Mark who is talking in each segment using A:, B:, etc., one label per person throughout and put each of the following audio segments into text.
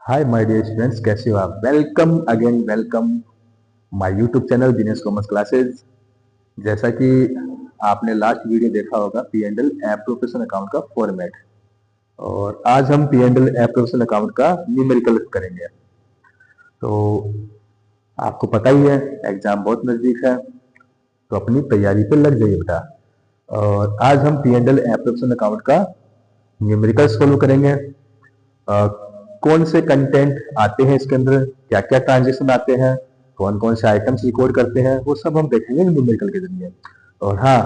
A: Hi my dear students, कैसे हो आप? Welcome again, welcome my YouTube channel Dinesh commerce classes. जैसा कि आपने लास्ट वीडियो देखा होगा, P and L appropriation account का फॉर्मेट, और आज हम P and L appropriation account का न्यूमेरिकल करेंगे। तो आपको पता ही है, एग्जाम बहुत नजदीक है, तो अपनी तैयारी पे लग जाइए बेटा। और आज हम P and L appropriation account का न्यूमेरिकल सोल्व करेंगे। अ, कौन से कंटेंट आते हैं इसके अंदर, क्या क्या ट्रांजेक्शन आते हैं, कौन कौन से आइटम्स रिकॉर्ड करते हैं, वो सब हम देखेंगे न्यूमेरिकल के जरिए। और हाँ,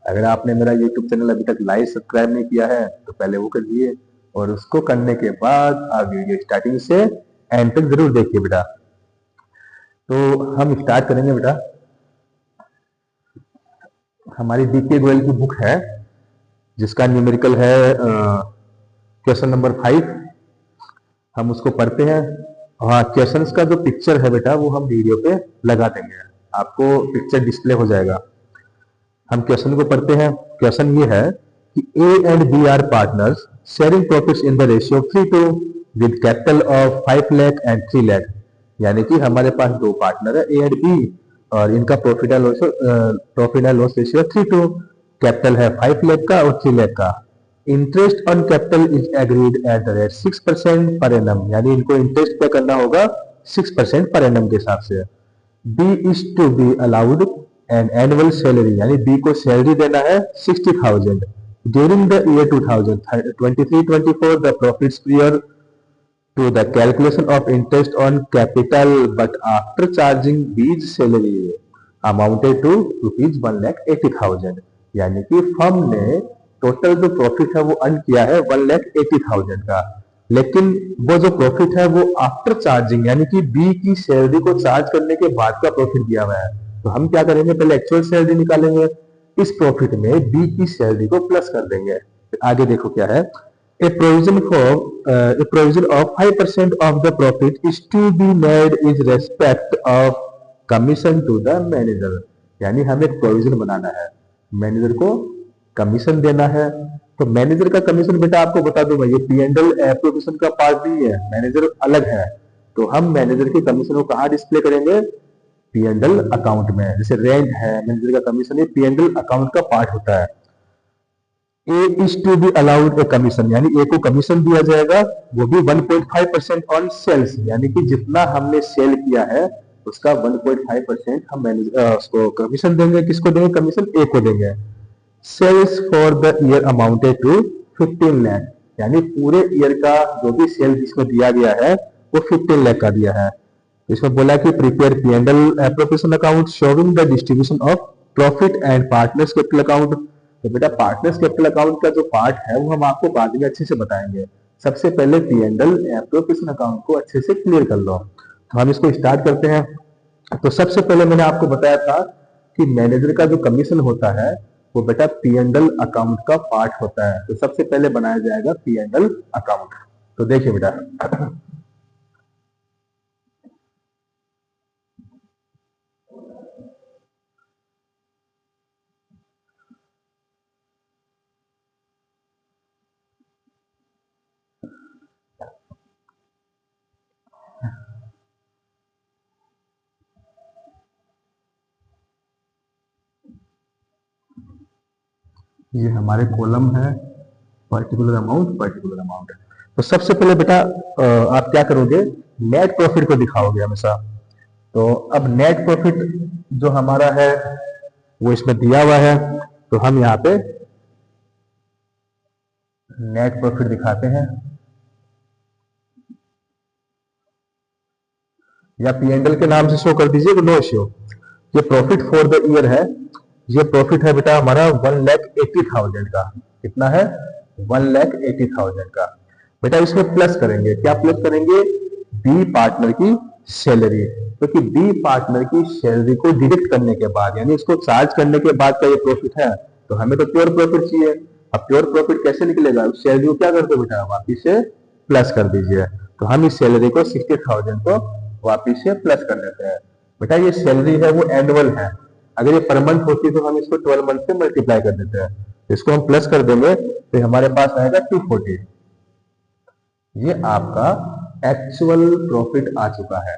A: अगर आपने मेरा यूट्यूब चैनल अभी तक लाइक सब्सक्राइब नहीं किया है तो पहले वो कर दिए, और उसको करने के बाद आप वीडियो स्टार्टिंग से एंड तक जरूर देखिए बेटा। तो हम स्टार्ट करेंगे बेटा। हमारी बीके गोयल की बुक है, जिसका न्यूमेरिकल है क्वेश्चन नंबर 5। हम उसको पढ़ते हैं। हाँ, क्वेश्चंस का जो पिक्चर है बेटा वो हम वीडियो पे लगा देंगे, आपको पिक्चर डिस्प्ले हो जाएगा। हम क्वेश्चन को पढ़ते हैं। क्वेश्चन ये है कि A and B are partners sharing profits in the ratio 3:2 with capital of 5 lakh and 3 lakh. यानी कि हमारे पास दो पार्टनर है, ए एंड बी, और इनका profit and loss ratio 3:2। Capital है 5 लाख का और 3 लाख का। Interest on capital is agreed at the rate 6% per annum, यानी इनको इंटरेस्ट पे करना होगा 6% पर एनम के हिसाब से। B is to be allowed an annual salary, यानी बी को सैलरी देना है 60,000 during the year 2023-24 the profits prior to the calculation of interest on capital but after charging B's salary amounted to ₹1,80,000। यानी कि firm ने total जो profit है वो अर्न किया है 1,80,000 का, लेकिन वो जो प्रॉफिट है वो आफ्टर चार्जिंग, यानी कि बी की सैलरी को चार्ज करने के बाद का प्रॉफिट दिया हुआ है। तो हम क्या करेंगे, पहले एक्चुअल सैलरी निकालेंगे, इस प्रॉफिट में बी की सैलरी को प्लस कर देंगे। आगे देखो क्या है। A provision of 5% of the profit is to be made in respect of commission to the manager। यानी हमें एक प्रोविजन बनाना है, मैनेजर को कमीशन देना है। तो मैनेजर का कमीशन बेटा आपको बता दूं मैं, ये पी एंड एल एप्रोप्रिएशन का पार्ट नहीं है, मैनेजर अलग है। तो हम मैनेजर के कमीशन को कहाँ डिस्प्ले करेंगे? पी एंड एल अकाउंट में। जैसे रेंट है, मैनेजर का कमीशन, ये पी एंड एल अकाउंट का पार्ट होता है। A is to be allowed a commission, यानी ए को कमीशन दिया जाएगा, वो भी 1.5% ऑन सेल्स, यानी कि जितना हमने सेल किया है उसका 1.5% हम उसको कमीशन देंगे। किसको देंगे कमीशन? ए को देंगे। Sales for the year amounted to 15 lakh, यानी पूरे ईयर का जो भी सेल जिसको दिया गया है वो 15 लाख का दिया है। इसमें बोला कि prepare P and L appropriation account showing the distribution of profit and partners capital account. तो बेटा पार्टनर्स कैपिटल अकाउंट का जो पार्ट है वो हम आपको बाद में अच्छे से बताएंगे। सबसे पहले P and L appropriation account को अच्छे से क्लियर कर लो। तो हम इसको स्टार्ट करते हैं। तो सबसे पहले मैंने आपको बताया था कि मैनेजर का जो कमीशन होता है वो बेटा पी एंड एल अकाउंट का पार्ट होता है। तो सबसे पहले बनाया जाएगा पी एंड एल अकाउंट। तो देखिए बेटा, ये हमारे कॉलम है पर्टिकुलर अमाउंट, पर्टिकुलर अमाउंट। तो सबसे पहले बेटा आप क्या करोगे, नेट प्रॉफिट को दिखाओगे हमेशा। तो अब नेट प्रॉफिट जो हमारा है वो इसमें दिया हुआ है, तो हम यहाँ पे नेट प्रॉफिट दिखाते हैं, या पी एंड एल के नाम से शो कर दीजिए, तो नो इश्यू। ये प्रॉफिट फॉर द ईयर है, ये प्रॉफिट है बेटा हमारा 1,80,000 का। कितना है? 1,80,000 का। बेटा इसमें प्लस करेंगे, क्या प्लस करेंगे? बी पार्टनर की सैलरी, क्योंकि बी पार्टनर की सैलरी को डिडक्ट करने के बाद, यानी इसको चार्ज करने के बाद का ये प्रॉफिट है, तो हमें तो प्योर प्रॉफिट चाहिए। अब प्योर प्रॉफिट कैसे निकलेगा? उस सैलरी को क्या करते बेटा, वापिस से प्लस कर दीजिए। तो हम इस सैलरी को 60,000 को वापिस से प्लस कर देते हैं। बेटा ये सैलरी है वो एनुअल है, अगर ये पर मंथ होती तो हम इसको 12 मंथ से मल्टीप्लाई कर देते हैं। इसको हम प्लस कर देंगे तो हमारे पास आएगा 240। ये आपका एक्चुअल प्रॉफिट आ चुका है।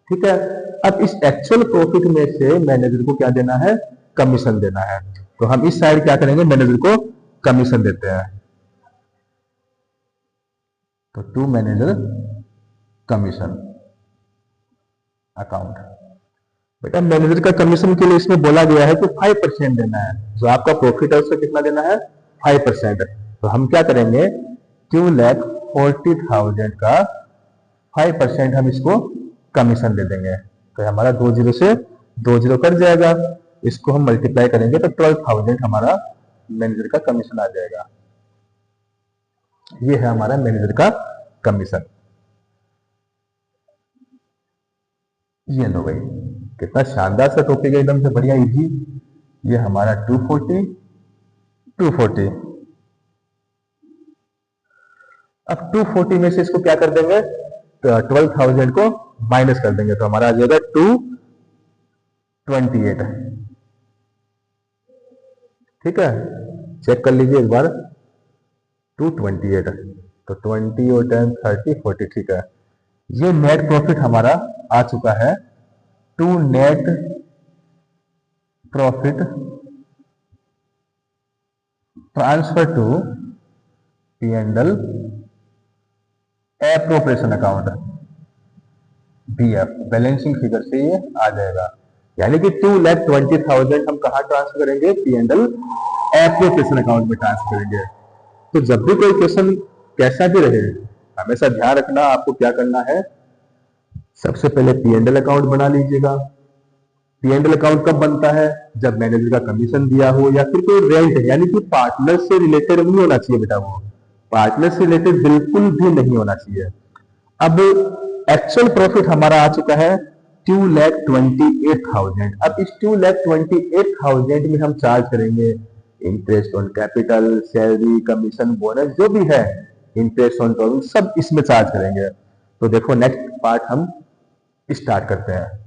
A: ठीक है, अब इस एक्चुअल प्रॉफिट में से मैनेजर को क्या देना है, कमीशन देना है। तो हम इस साइड क्या करेंगे, मैनेजर को कमीशन देते हैं। तो टू मैनेजर कमीशन अकाउंट। बेटा मैनेजर का कमीशन के लिए इसमें बोला गया है कि 5% देना है, जो आपका प्रॉफिट है उसका कितना देना है, 5%। तो हम क्या करेंगे, 2,40,000 का 5% हम इसको कमीशन दे देंगे। तो हमारा 20 से 20 कट जाएगा, इसको हम मल्टीप्लाई करेंगे तो 12,000 हमारा मैनेजर का कमीशन आ जाएगा। ये है हमारा मैनेजर का कमीशन। ये लो भाई, कितना शानदार सा टॉपिक है, एकदम से बढ़िया इजी। ये हमारा 240। अब 240 में से इसको क्या कर देंगे, 12,000 को माइनस कर देंगे, तो हमारा आ जाएगा 228। ठीक है, चेक कर लीजिए एक बार, 228। तो 20 और 10 30 40। ठीक है, ये नेट प्रॉफिट हमारा आ चुका है। To net profit transfer to P&L appropriation account, BF, balancing figure से ये आ जाएगा। यानी कि 2,20,000 हम कहा ट्रांसफर करेंगे, P&L एप्रोप्रिएशन अकाउंट में ट्रांसफर करेंगे। तो जब भी कोई क्वेश्चन कैसा भी रहे, हमेशा ध्यान रखना आपको क्या करना है, सबसे पहले P&L अकाउंट बना लीजिएगा। P&L अकाउंट कब बनता है, जब मैनेजर का कमीशन दिया हो या फिर कोई रेंट है, यानी कि पार्टनर से रिलेटेड नहीं होना चाहिए बेटा, वो पार्टनर से रिलेटेड बिल्कुल भी नहीं होना चाहिए। अब एक्चुअल प्रॉफिट हमारा आ चुका है 2,28,000। अब इस 2,28,000 में हम चार्ज करेंगे interest on capital, salary, commission, bonus, जो भी है, इंटरेस्ट ऑन टोटल, सब इसमें चार्ज करेंगे। तो देखो नेक्स्ट पार्ट हम स्टार्ट करते हैं।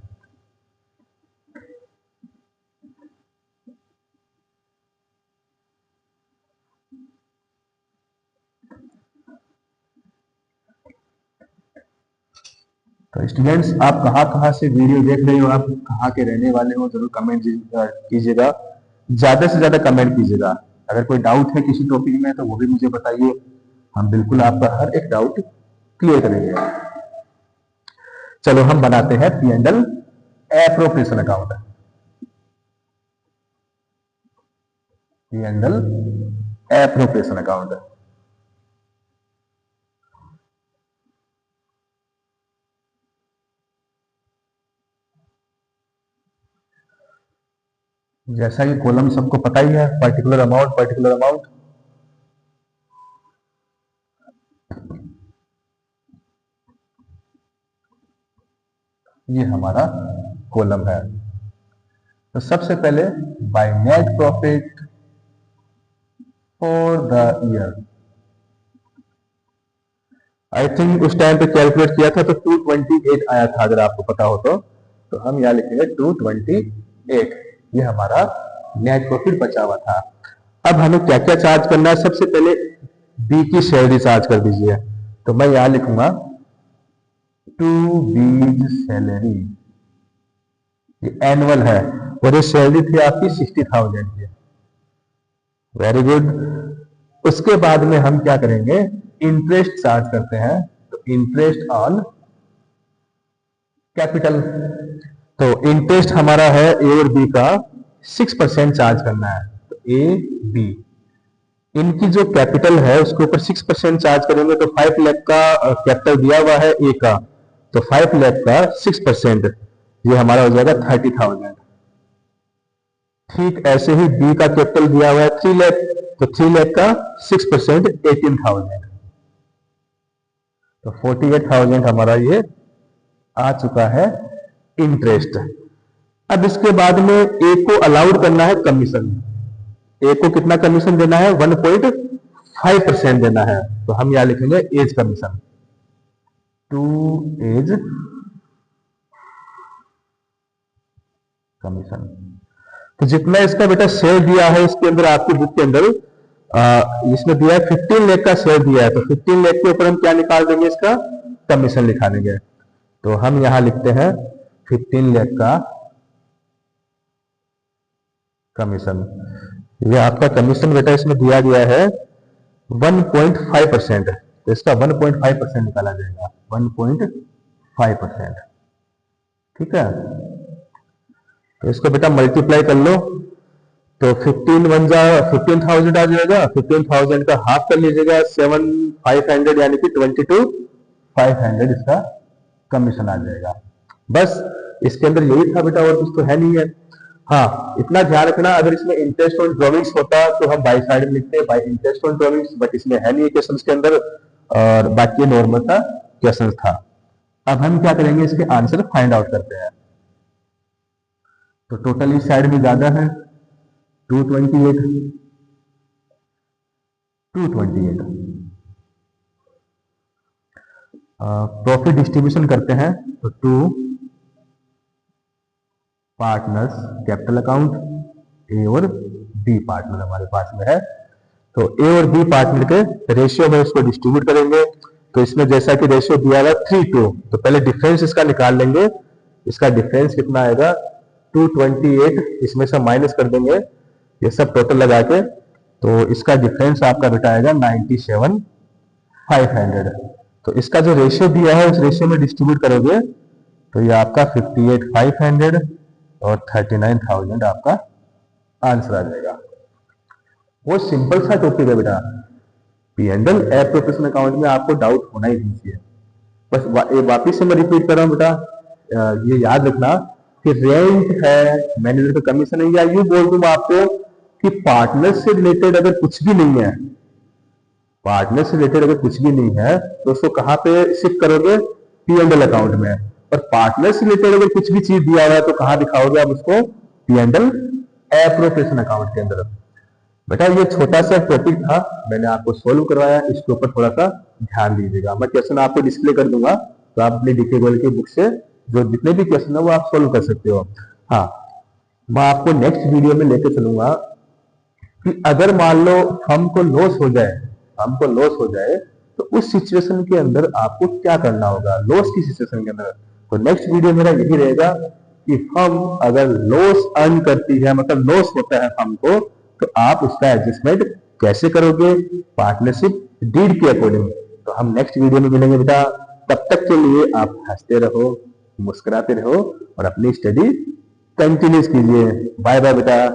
A: तो स्टूडेंट्स, आप कहाँ से वीडियो देख रहे हो, आप कहाँ के रहने वाले हो, जरूर कमेंट कीजिएगा, ज्यादा से ज्यादा कमेंट कीजिएगा। अगर कोई डाउट है किसी टॉपिक में तो वो भी मुझे बताइए, हम बिल्कुल आपका हर एक डाउट क्लियर करेंगे। चलो हम बनाते हैं P&L appropriation account. P&L appropriation account. जैसा कि कॉलम सबको पता ही है, पर्टिकुलर अमाउंट, पर्टिकुलर अमाउंट। ये हमारा कॉलम है। तो सबसे पहले by net profit for the year, I think उस टाइम पे कैलकुलेट किया था तो 228 आया था, अगर आपको पता हो तो हम यहां लिखेंगे 228। ये हमारा नेट प्रॉफिट बचा हुआ था। अब हमें क्या क्या चार्ज करना है, सबसे पहले बी की सैलरी चार्ज कर दीजिए। तो मैं यहां लिखूंगा टू बीज सैलरी, ये एनुअल है और ये सैलरी थी आपकी 60,000 की। Very good. उसके बाद में हम क्या करेंगे, इंटरेस्ट चार्ज करते हैं। तो इंटरेस्ट ऑन कैपिटल, तो इंटरेस्ट हमारा है ए और बी का 6% चार्ज करना है। तो ए बी, इनकी जो कैपिटल है उसके ऊपर 6% चार्ज करेंगे। तो 5 लाख का कैपिटल दिया हुआ है ए का, तो 5 लाख का 6% ये हमारा हो जाएगा 30,000। ठीक ऐसे ही बी का कैपिटल दिया हुआ है 3 लाख, तो 3 लाख का 6% 18,000, तो 48,000 हमारा ये आ चुका है इंटरेस्ट। अब इसके बाद में ए को अलाउड करना है कमीशन। ए को कितना कमीशन देना है, 1.5% देना है। तो हम यहां लिखेंगे as commission, to as commission. तो जितना इसका बेटा शेयर दिया है इसके अंदर, आपकी बुक के अंदर इसमें दिया है 15 लाख का शेयर दिया है, तो 15 लाख के ऊपर हम क्या निकाल देंगे, इसका कमीशन लिखा देंगे। तो हम यहां लिखते हैं 15 लाख का कमीशन। ये आपका कमीशन बेटा इसमें दिया गया है 1.5%, तो इसका 1.5% निकाला जाएगा, 1.5%। ठीक है, तो इसको बेटा मल्टीप्लाई कर लो, तो 15,000 आ जाएगा। 15,000 का हाफ कर लीजिएगा 7,500, यानी कि 22,500 इसका कमीशन आ जाएगा। बस इसके अंदर यही था बेटा, और कुछ तो है नहीं है। हाँ, इतना ध्यान रखना, अगर इसमें इंटरेस्ट ऑन ड्रॉइंग्स होता तो हम बाई साइड में लिखते हैं by interest on drawings, but इसमें है नहीं क्वेश्चन के अंदर, और बाकी नॉर्मल था क्वेश्चन था। अब हम क्या करेंगे, इसके आंसर फाइंड आउट करते हैं। तो टोटल इस साइड में ज्यादा है 228, प्रॉफिट डिस्ट्रीब्यूशन करते हैं। तो 2 पार्टनर्स कैपिटल अकाउंट, ए और बी पार्टनर हमारे पास में है। तो ए और बी पार्टनर के रेशियो में इसको डिस्ट्रीब्यूट करेंगे। तो इसमें जैसा कि रेशियो दिया हुआ 3:2, तो पहले डिफरेंस इसका निकाल लेंगे। इसका डिफरेंस कितना आएगा 228, इसमें से माइनस कर देंगे ये सब टोटल लगा के, तो इसका डिफरेंस आपका बेटा आएगा 97,500। तो इसका जो रेशियो दिया है उस रेशियो में डिस्ट्रीब्यूट करोगे तो ये आपका 58,500 और 39,000 आपका आंसर आ जाएगा। वो सिंपल सा टॉपिक है बेटा, P&L एप्रोप्रिएशन अकाउंट में आपको डाउट होना ही नहीं चाहिए। बस वापिस से मैं रिपीट कर रहा हूं बेटा, ये याद रखना कि रेंट है, मैनेजर का कमीशन है, या यूं बोल दूं आपको कि पार्टनर से रिलेटेड अगर कुछ भी नहीं है, पार्टनर से रिलेटेड अगर कुछ भी नहीं है तो उसको कहां पे शिफ्ट करोगे, P&L अकाउंट में। और पार्टनर से रिलेटेड अगर कुछ भी चीज दिया हुआ है तो कहां दिखाओगे आप उसको, P&L एप्रोप्रिएशन अकाउंट के अंदर। बेटा ये छोटा सा टॉपिक था, मैंने आपको सोल्व करवाया, इसके ऊपर थोड़ा सा ध्यान दीजिएगा। मैं क्वेश्चन आपको डिस्प्ले कर दूंगा, तो आप अपने डीके गोयल की बुक से जो जितने भी क्वेश्चन है वो आप सोल्व कर सकते हो। हाँ, मैं आपको नेक्स्ट वीडियो में लेकर चलूंगा कि अगर मान लो हमको लॉस हो जाए, हमको लॉस हो जाए तो उस सिचुएशन के अंदर आपको क्या करना होगा, लॉस की सिचुएशन के अंदर। तो नेक्स्ट वीडियो मेरा यही रहेगा कि हम अगर लॉस अर्न करती है, मतलब लॉस होता है हमको, तो आप उसका एडजस्टमेंट कैसे करोगे पार्टनरशिप डीड के अकॉर्डिंग। तो हम नेक्स्ट वीडियो में मिलेंगे बेटा, तब तक के लिए आप हंसते रहो, मुस्कुराते रहो और अपनी स्टडी कंटिन्यूस कीजिए। बाय बाय बेटा।